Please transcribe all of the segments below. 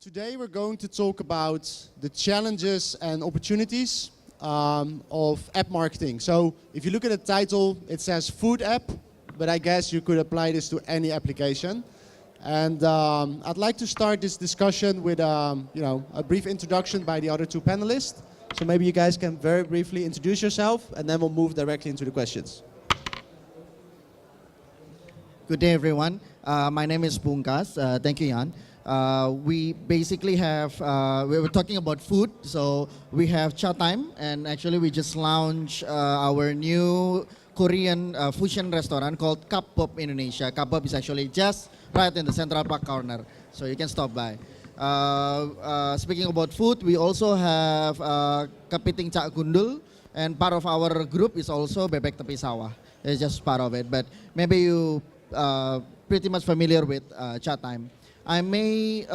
Today we're going to talk about the challenges and opportunities of app marketing. So if you look at the title, it says food app, but I guess you could apply this to any application. And I'd like to start this discussion with a brief introduction by the other two panelists. So maybe you guys can very briefly introduce yourself, and then we'll move directly into the questions. Good day, everyone. My name is Pungkas. Thank you, Jan. We basically have, we were talking about food, so we have Cha Time, and actually we just launched our new Korean fusion restaurant called K-pop Indonesia. K-pop is actually just right in the Central Park corner, so you can stop by. Speaking about food, we also have Kepiting Cak Gundul, and part of our group is also Bebek Tepi Sawah. It's just part of it, but maybe you pretty much familiar with Cha Time. I may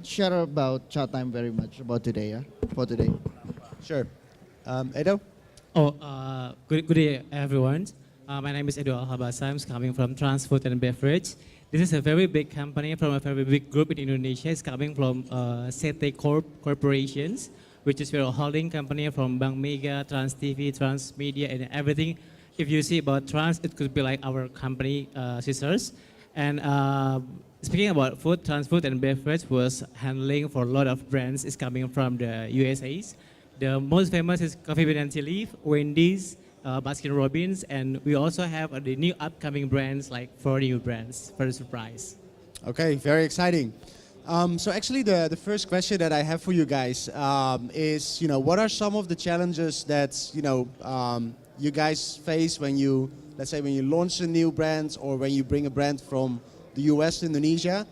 share about Cha Time very much about today, yeah, for today. Sure. Edo? Good day, everyone. My name is Edo Alhabasa. I'm coming from Transfood and Beverage. This is a very big company from a very big group in Indonesia. It's coming from CT Corporations, which is a holding company from Bank Mega, Trans TV, Transmedia, and everything. If you see about Trans, it could be like our company sisters. And speaking about food, Transfood and Beverage was handling for a lot of brands. It's coming from the USAs. The most famous is Coffee Bean and Tea Leaf, Wendy's, Baskin Robbins, and we also have the new upcoming brands, like 4 new brands for the surprise. Okay, very exciting. So actually the first question that I have for you guys is, what are some of the challenges that, you guys face when you, let's say when you launch a new brand or when you bring a brand from the US to Indonesia?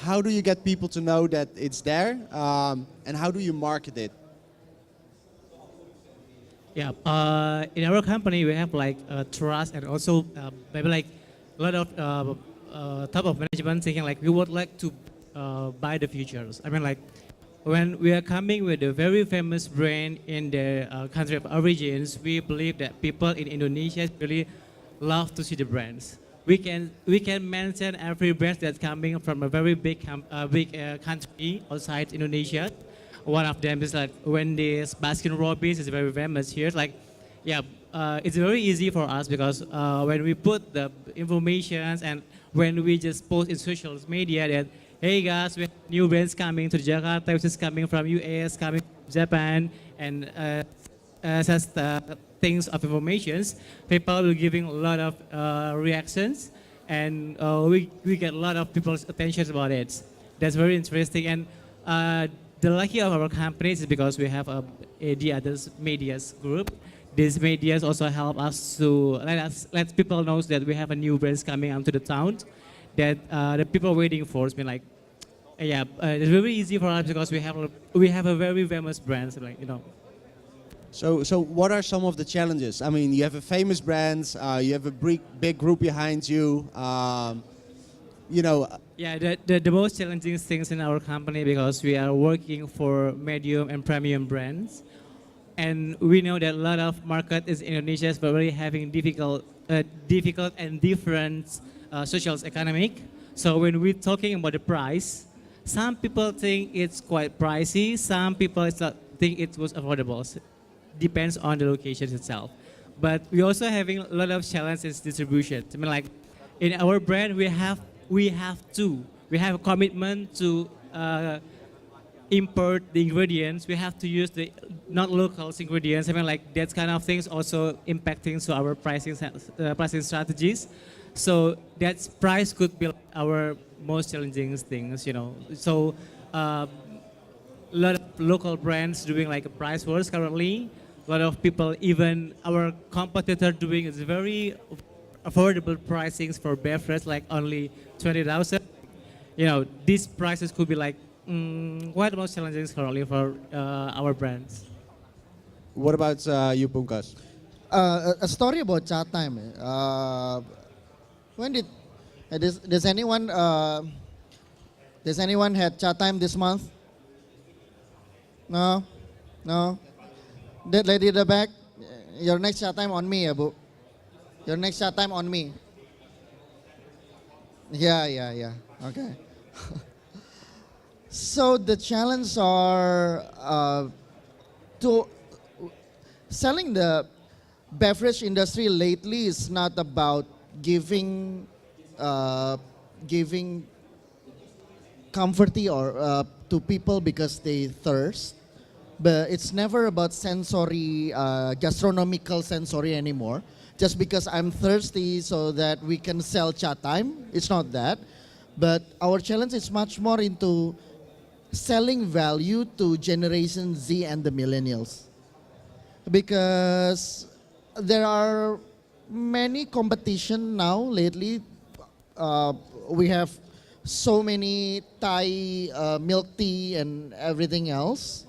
How do you get people to know that it's there, and how do you market it? Yeah, in our company we have like trust, and also maybe like a lot of top of management thinking like we would like to buy the futures. I mean, like when we are coming with a very famous brand in the country of origins, we believe that people in Indonesia really love to see the brands. We can mention every brand that's coming from a very big country outside Indonesia. One of them is like Wendy's, Baskin Robbins is very famous here. Like, yeah, it's very easy for us because when we put the informations and when we just post in social media that, hey guys, we have new brands coming to Jakarta, which is coming from US, coming from Japan, and such things of informations, people will giving a lot of reactions, and we get a lot of people's attention about it. That's very interesting, and the lucky of our companies is because we have the other medias group. These medias also help us to let people know that we have a new brands coming onto the town that the people waiting for. It's been like, it's very easy for us because we have a very famous brand, so like, So what are some of the challenges? I mean, you have a famous brand, you have a big group behind you. Yeah, the most challenging things in our company because we are working for medium and premium brands, and we know that a lot of market is Indonesia is very having difficult and different social economic. So when we're talking about the price, some people think it's quite pricey. Some people think it was affordable. So depends on the location itself. But we also having a lot of challenges distribution. I mean, like in our brand, we have a commitment to import the ingredients. We have to use the not local ingredients. I mean, like that kind of things also impacting to our pricing strategies. So that price could be our most challenging things, So a lot of local brands doing like a price wars currently. A lot of people, even our competitor doing is very affordable pricings for beverage, like only 20,000. These prices could be like quite most challenging currently for our brands. What about you, Pungkas? A story about Cha Time. When did does anyone had Cha Time this month? No. That lady at the back, your next Cha Time on me, ya Bu. Your next Cha Time on me. Yeah. Okay. So the challenges are to selling the beverage industry lately is not about giving uh, giving comforty or to people because they thirst, but it's never about sensory gastronomical sensory anymore. Just because I'm thirsty so that we can sell chat time, it's not that. But our challenge is much more into selling value to Generation Z and the millennials, because there are many competition now lately. Uh, we have so many Thai milk tea and everything else.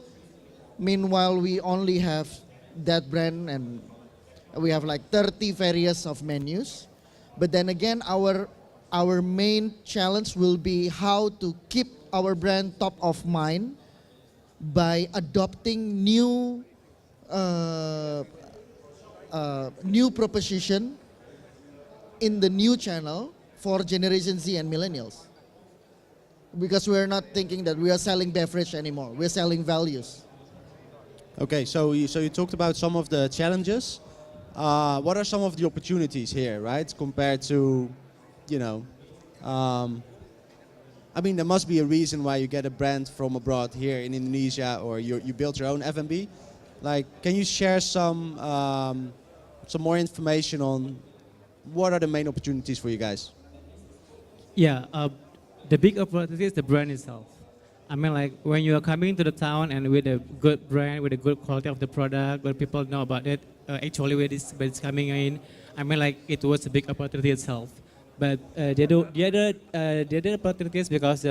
Meanwhile, we only have that brand, and we have like 30 various of menus. But then again, our main challenge will be how to keep our brand top of mind by adopting uh, new proposition in the new channel for Generation Z and millennials. Because we're not thinking that we are selling beverage anymore. We're selling values. Okay, so you talked about some of the challenges. What are some of the opportunities here, right? Compared to, you know, I mean, there must be a reason why you get a brand from abroad here in Indonesia, or you built your own F&B. Like, can you share some more information on what are the main opportunities for you guys? Yeah, the big opportunity is the brand itself. I mean, like when you are coming to the town and with a good brand, with a good quality of the product, when people know about it, actually where it's coming in, I mean, like it was a big opportunity itself. But the other opportunities because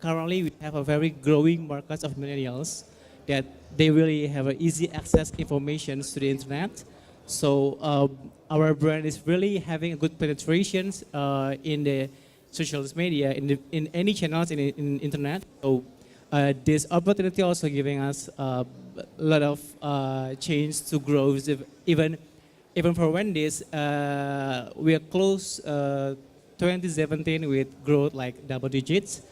currently we have a very growing market of millennials that they really have a easy access information to the internet. So our brand is really having a good penetration in the social media, in any channels in internet. So this opportunity also giving us a lot of change to grow. Even for Wendy's, we are close 2017 with growth like double digits,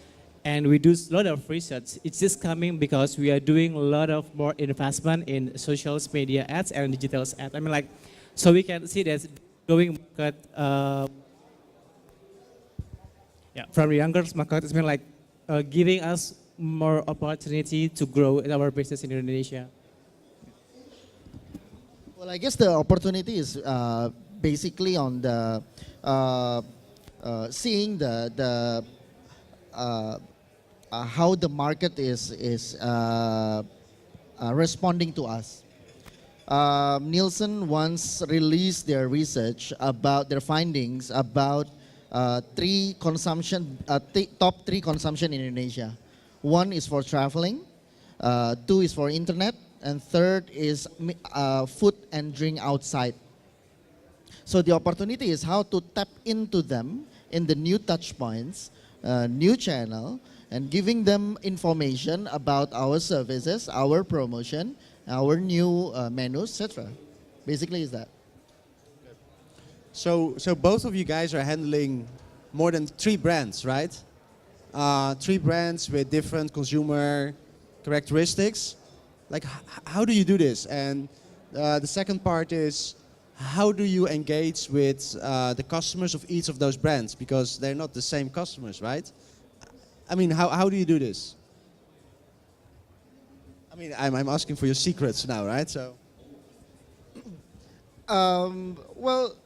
and we do a lot of research. It's just coming because we are doing a lot of more investment in social media ads and digital ads. I mean, like, so we can see there's growing market. Yeah, from the younger market, it's been like giving us more opportunity to grow in our business in Indonesia. Well, I guess the opportunity is basically on the seeing the how the market is responding to us. Nielsen once released their research about their findings about top three consumption in Indonesia. One is for traveling, two is for internet, and third is food and drink outside. So the opportunity is how to tap into them in the new touch points, new channel, and giving them information about our services, our promotion, our new menus, etc. Basically is that. So both of you guys are handling more than 3 brands, right? 3 brands with different consumer characteristics. Like, how do you do this? And the second part is, how do you engage with the customers of each of those brands? Because they're not the same customers, right? I mean, how do you do this? I mean, I'm asking for your secrets now, right? So. Well,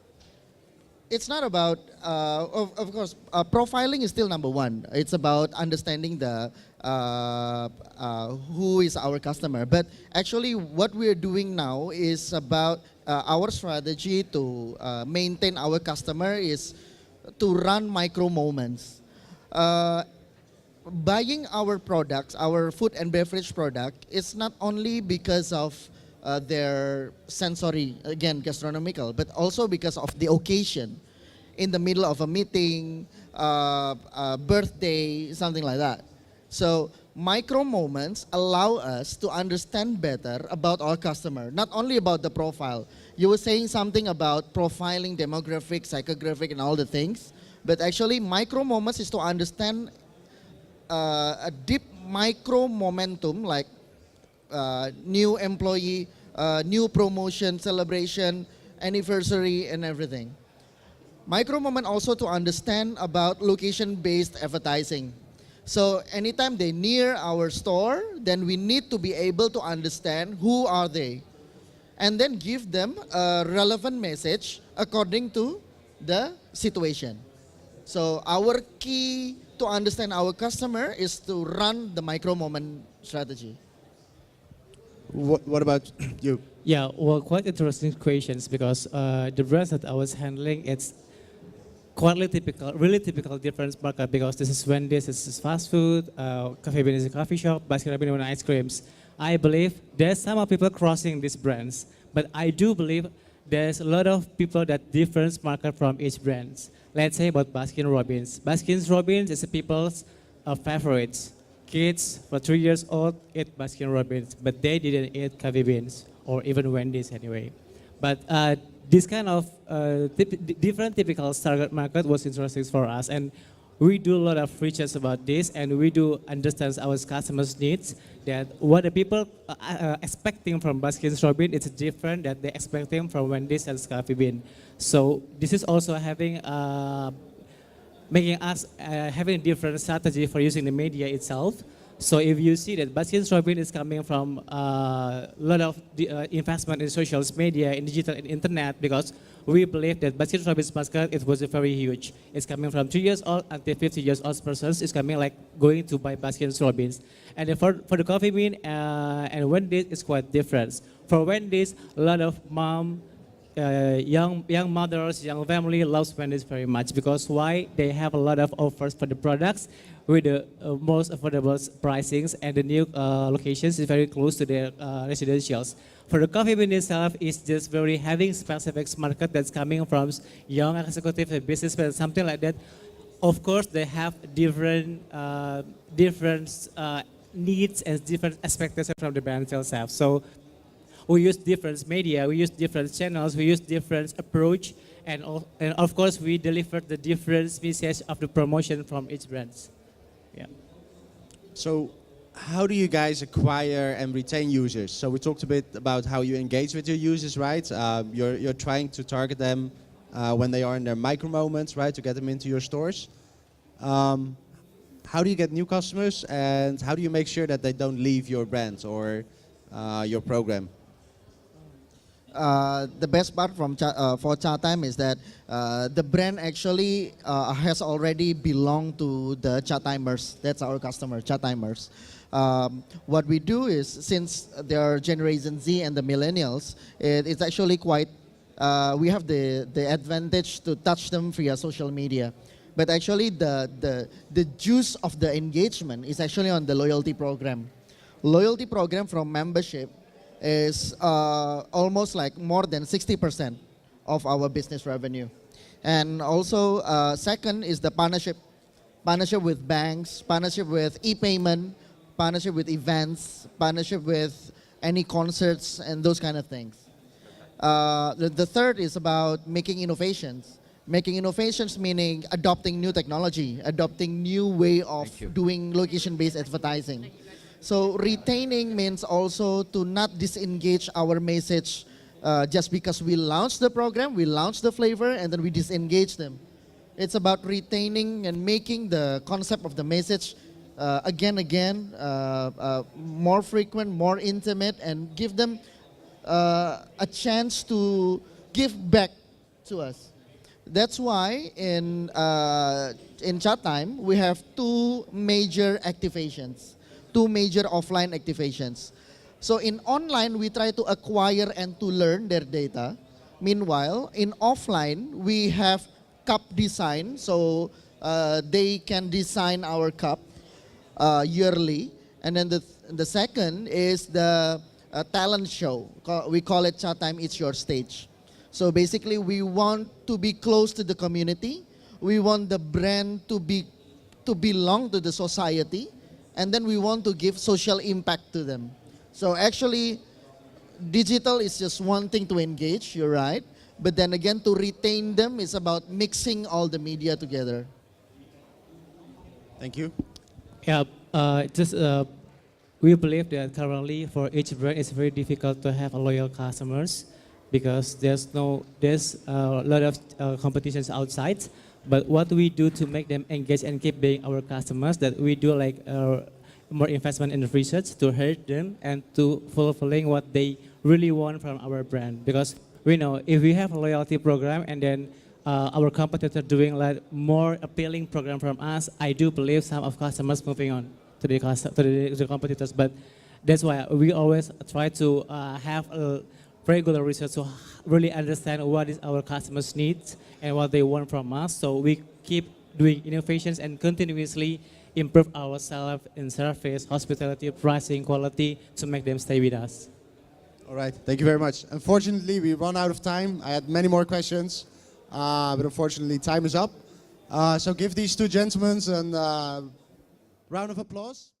it's not about, of course, profiling is still number one. It's about understanding the who is our customer. But actually, what we're doing now is about our strategy to maintain our customer is to run micro moments. Buying our products, our food and beverage product, it's not only because of their sensory, again, gastronomical, but also because of the occasion. In the middle of a meeting, birthday, something like that. So micro moments allow us to understand better about our customer, not only about the profile. You were saying something about profiling, demographic, psychographic, and all the things, but actually micro moments is to understand a deep micro momentum like new employee, new promotion, celebration, anniversary, and everything. Micro moment also to understand about location-based advertising. So anytime they near our store, then we need to be able to understand who are they, and then give them a relevant message according to the situation. So our key to understand our customer is to run the micro moment strategy. What about you? Yeah, well, quite interesting questions because the brands that I was handling, it's quite really typical difference market because this is Wendy's, this is fast food, Coffee Bean is a coffee shop, Baskin Robbins and ice creams. I believe there's some of people crossing these brands, but I do believe there's a lot of people that different market from each brands. Let's say about Baskin Robbins. Baskin Robbins is a people's favorites. Kids for 3 years old eat Baskin Robbins, but they didn't eat Coffee Beans or even Wendy's anyway. But this kind of different typical target market was interesting for us, and we do a lot of research about this, and we do understand our customers' needs. That what the people expecting from Baskin Robbins is different that they're expecting from Wendy's and Coffee Bean. So this is also having making us having a different strategy for using the media itself. So if you see that Baskin Robbins is coming from a lot of investment in social media, in digital and internet, because we believe that Baskin Robbins market it was very huge. It's coming from 3 years old until 50 years old persons is coming like going to buy Baskin Robbins. And then for the Coffee Bean and Wendy's it's quite different. For Wendy's, a lot of young mothers, young family loves Wendy's very much because why? They have a lot of offers for the products with the most affordable pricings, and the new locations is very close to their residentials. For the Coffee Bean itself, it's just very having specific market that's coming from young executive and businessmen, something like that. Of course, they have different needs and different expectations from the brand itself. So we use different media, we use different channels, we use different approach, and of course we deliver the different message of the promotion from each brands. Yeah. So how do you guys acquire and retain users? So we talked a bit about how you engage with your users, right? You're trying to target them when they are in their micro moments, right? To get them into your stores. How do you get new customers, and how do you make sure that they don't leave your brand or your program? The best part for Chatime is that the brand actually has already belonged to the Chatimers. That's our customer, Chatimers. What we do is, since they are Generation Z and the millennials, it's actually quite, we have the advantage to touch them via social media. But actually the juice of the engagement is actually on the loyalty program. Loyalty program from membership is almost like more than 60% of our business revenue. And also second is the partnership with banks, partnership with e-payment, partnership with events, partnership with any concerts and those kind of things. The third is about making innovations. Making innovations meaning adopting new technology, adopting new way of doing location-based advertising. So retaining means also to not disengage our message just because we launched the program, we launched the flavor, and then we disengage them. It's about retaining and making the concept of the message again, more frequent, more intimate, and give them a chance to give back to us. That's why in Chatime we have two major activations. Two major offline activations. So in online, we try to acquire and to learn their data. Meanwhile, in offline, we have cup design. So they can design our cup yearly. And then the second is the talent show. We call it Chatime It's Your Stage. So basically, we want to be close to the community. We want the brand to belong to the society. And then we want to give social impact to them. So actually, digital is just one thing to engage, you're right. But then again, to retain them is about mixing all the media together. Thank you. Yeah, Just we believe that currently for each brand it's very difficult to have a loyal customers because there's a lot of competitions outside. But what we do to make them engage and keep being our customers, that we do like more investment in research to help them and to fulfilling what they really want from our brand. Because we know if we have a loyalty program and then our competitor doing like more appealing program from us, I do believe some of customers moving on to the competitors. But that's why we always try to have a regular research to really understand what is our customers' needs and what they want from us. So we keep doing innovations and continuously improve ourselves in service, hospitality, pricing, quality to make them stay with us. All right, thank you very much. Unfortunately, we run out of time. I had many more questions, but unfortunately, time is up. So give these two gentlemen a round of applause.